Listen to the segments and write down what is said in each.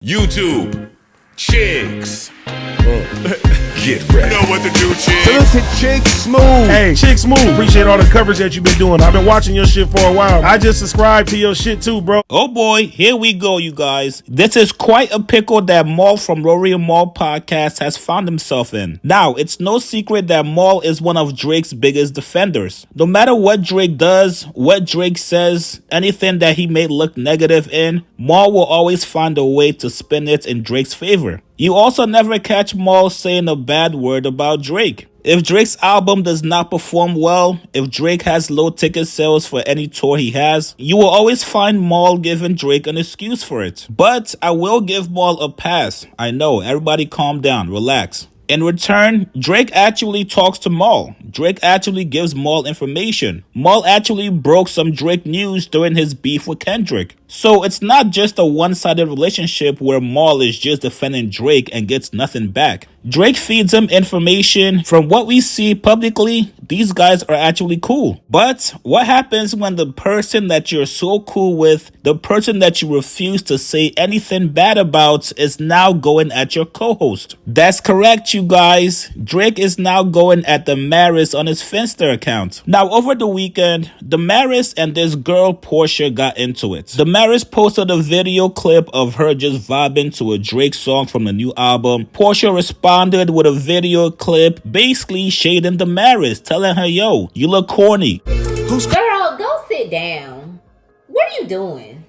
YouTube, chicks. Get ready. You know what to do, chicks. Look at Chick Smooth. Hey, Chick Smooth, appreciate all the coverage that you've been doing. I've been watching your shit for a while. I just subscribed to your shit too, bro. Oh boy, here we go, you guys. This is quite a pickle that Maul from Rory and Maul podcast has found himself in. Now, it's no secret that Maul is one of Drake's biggest defenders. No matter what Drake does, what Drake says, anything that he may look negative in, Maul will always find a way to spin it in Drake's favor. You also never catch Maul saying a bad word about Drake. If Drake's album does not perform well, if Drake has low ticket sales for any tour he has, you will always find Maul giving Drake an excuse for it. But I will give Maul a pass. I know, everybody calm down, relax. In return, Drake actually talks to Maul. Drake actually gives Maul information. Maul actually broke some Drake news during his beef with Kendrick. So it's not just a one-sided relationship where Maul is just defending Drake and gets nothing back. Drake feeds him information. From what we see publicly, these guys are actually cool. But what happens when the person that you're so cool with, the person that you refuse to say anything bad about, is now going at your co-host? That's correct, you guys. Drake is now going at Demaris on his Finster account. Now, over the weekend, Demaris and this girl Portia got into it. Demaris posted a video clip of her just vibing to a Drake song from the new album. Portia responded with a video clip basically shading Demaris, telling her, yo, you look corny. Girl, go sit down. What are you doing?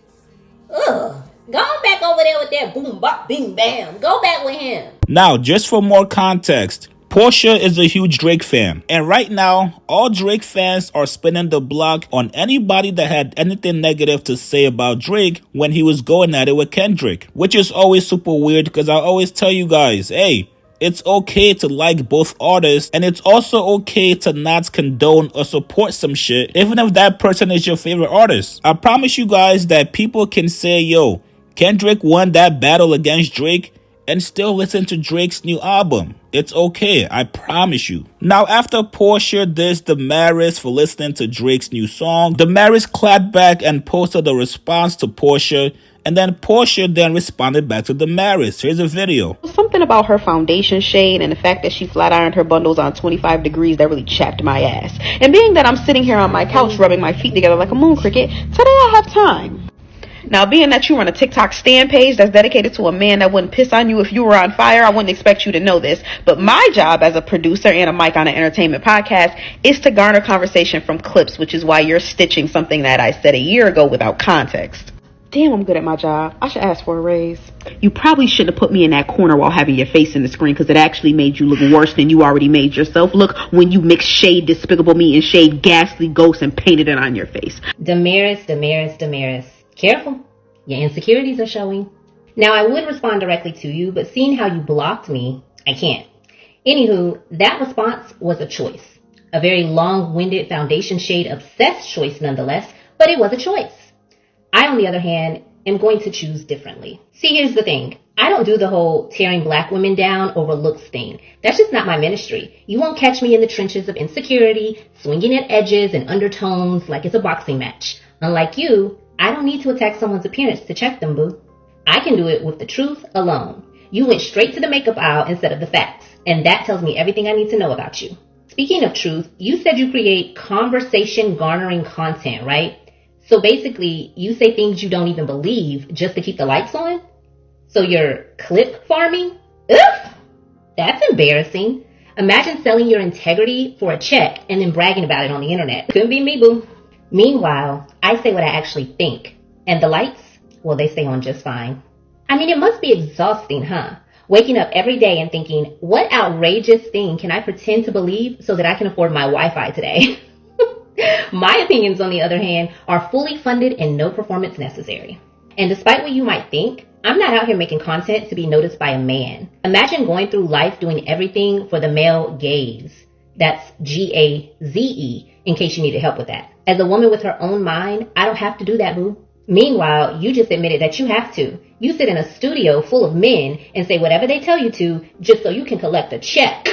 Ugh. Go back over there with that boom bop bing bam. Go back with him. Now, just for more context, Portia is a huge Drake fan, and right now, all Drake fans are spinning the block on anybody that had anything negative to say about Drake when he was going at it with Kendrick, which is always super weird because I always tell you guys, hey, it's okay to like both artists, and it's also okay to not condone or support some shit, even if that person is your favorite artist. I promise you guys that people can say, yo, Kendrick won that battle against Drake, and still listen to Drake's new album. It's okay, I promise you. Now, after Portia dissed Demaris for listening to Drake's new song, Demaris clapped back and posted a response to Portia, and then Portia then responded back to Demaris. Here's a video. Something about her foundation shade and the fact that she flat ironed her bundles on 25 degrees that really chapped my ass. And being that I'm sitting here on my couch rubbing my feet together like a moon cricket, today I have time. Now, being that you run a TikTok stand page that's dedicated to a man that wouldn't piss on you if you were on fire, I wouldn't expect you to know this. But my job as a producer and a mic on an entertainment podcast is to garner conversation from clips, which is why you're stitching something that I said a year ago without context. Damn, I'm good at my job. I should ask for a raise. You probably shouldn't have put me in that corner while having your face in the screen, because it actually made you look worse than you already made yourself look when you mixed shade Despicable Me and shade Ghastly Ghost and painted it on your face. Demaris. Careful. Your insecurities are showing. Now, I would respond directly to you, but seeing how you blocked me, I can't. Anywho, that response was a choice. A very long-winded foundation shade obsessed choice nonetheless, but it was a choice. I, on the other hand, am going to choose differently. See, here's the thing. I don't do the whole tearing black women down over looks thing. That's just not my ministry. You won't catch me in the trenches of insecurity, swinging at edges and undertones like it's a boxing match. Unlike you, I don't need to attack someone's appearance to check them, boo. I can do it with the truth alone. You went straight to the makeup aisle instead of the facts, and that tells me everything I need to know about you. Speaking of truth, you said you create conversation-garnering content, right? So basically, you say things you don't even believe just to keep the lights on? So you're clip farming? Ugh! That's embarrassing. Imagine selling your integrity for a check and then bragging about it on the internet. Couldn't be me, boo. Meanwhile, I say what I actually think. And the lights, well, they stay on just fine. I mean, it must be exhausting, huh? Waking up every day and thinking, what outrageous thing can I pretend to believe so that I can afford my Wi-Fi today? My opinions, on the other hand, are fully funded and no performance necessary. And despite what you might think, I'm not out here making content to be noticed by a man. Imagine going through life doing everything for the male gaze. That's Gaze, in case you needed help with that. As a woman with her own mind, I don't have to do that, boo. Meanwhile, you just admitted that you have to. You sit in a studio full of men and say whatever they tell you to just so you can collect a check.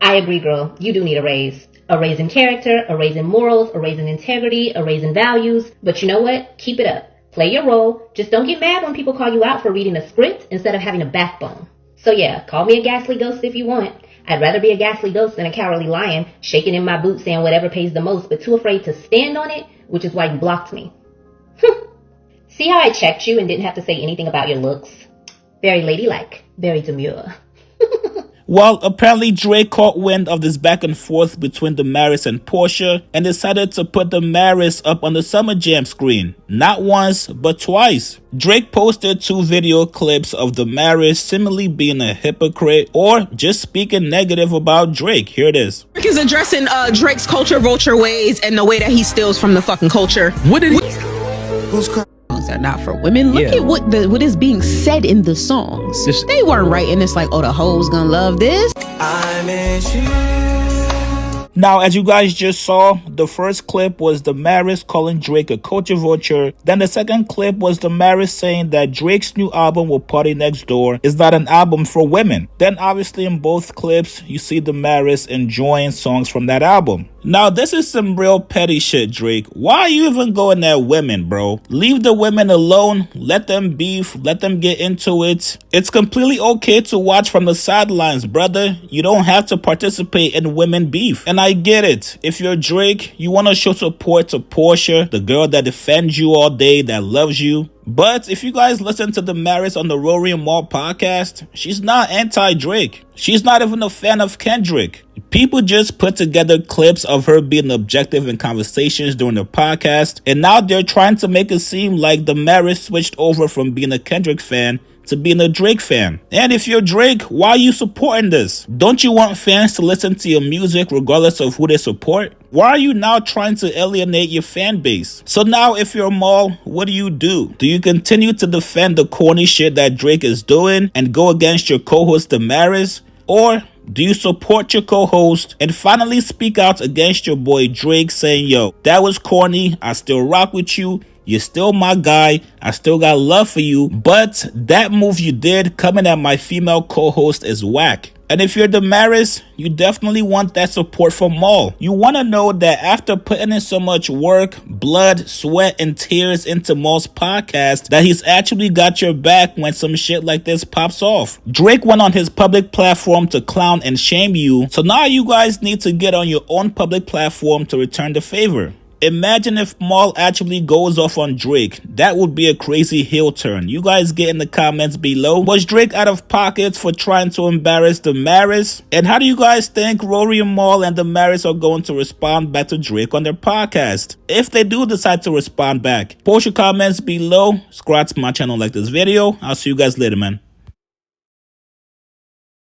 I agree, girl. You do need a raise. A raise in character, a raise in morals, a raise in integrity, a raise in values. But you know what? Keep it up. Play your role. Just don't get mad when people call you out for reading a script instead of having a backbone. So yeah, call me a ghastly ghost if you want. I'd rather be a ghastly ghost than a cowardly lion, shaking in my boots saying whatever pays the most, but too afraid to stand on it, which is why you blocked me. See how I checked you and didn't have to say anything about your looks? Very ladylike, very demure. Well, apparently Drake caught wind of this back and forth between Demaris and Portia and decided to put Demaris up on the Summer Jam screen. Not once, but twice. Drake posted 2 video clips of Demaris seemingly being a hypocrite or just speaking negative about Drake. Here it is. Drake is addressing Drake's culture vulture ways and the way that he steals from the fucking culture. What did he? Who's Are not for women. Look at what is being said in the songs. They weren't writing this like, oh, the hoes gonna love this. I miss you. Now, as you guys just saw, the first clip was Demaris calling Drake a culture vulture. Then the second clip was Demaris saying that Drake's new album with Party Next Door is not an album for women. Then obviously in both clips, you see Demaris enjoying songs from that album. Now, this is some real petty shit, Drake. Why are you even going at women, bro? Leave the women alone. Let them beef. Let them get into it. It's completely okay to watch from the sidelines, brother. You don't have to participate in women beef. And I get it. If you're Drake, you want to show support to Portia, the girl that defends you all day, that loves you. But if you guys listen to Demaris on the Rory and Mal podcast, she's not anti-Drake. She's not even a fan of Kendrick. People just put together clips of her being objective in conversations during the podcast, and now they're trying to make it seem like Demaris switched over from being a Kendrick fan to being a Drake fan. And if you're Drake, why are you supporting this? Don't you want fans to listen to your music regardless of who they support? Why are you now trying to alienate your fan base? So now if you're Mal, what do? Do you continue to defend the corny shit that Drake is doing and go against your co-host Demaris? Or do you support your co-host and finally speak out against your boy Drake saying, yo, that was corny, I still rock with you, you're still my guy, I still got love for you, but that move you did coming at my female co-host is whack. And if you're Demaris, you definitely want that support from Mal. You want to know that after putting in so much work, blood, sweat, and tears into Mal's podcast, that he's actually got your back when some shit like this pops off. Drake went on his public platform to clown and shame you, so now you guys need to get on your own public platform to return the favor. Imagine if Mal actually goes off on Drake. That would be a crazy heel turn. You guys get in the comments below. Was Drake out of pocket for trying to embarrass Demaris? And how do you guys think Rory and Mal and Demaris are going to respond back to Drake on their podcast? If they do decide to respond back, post your comments below. Subscribe to my channel, like this video. I'll see you guys later, man.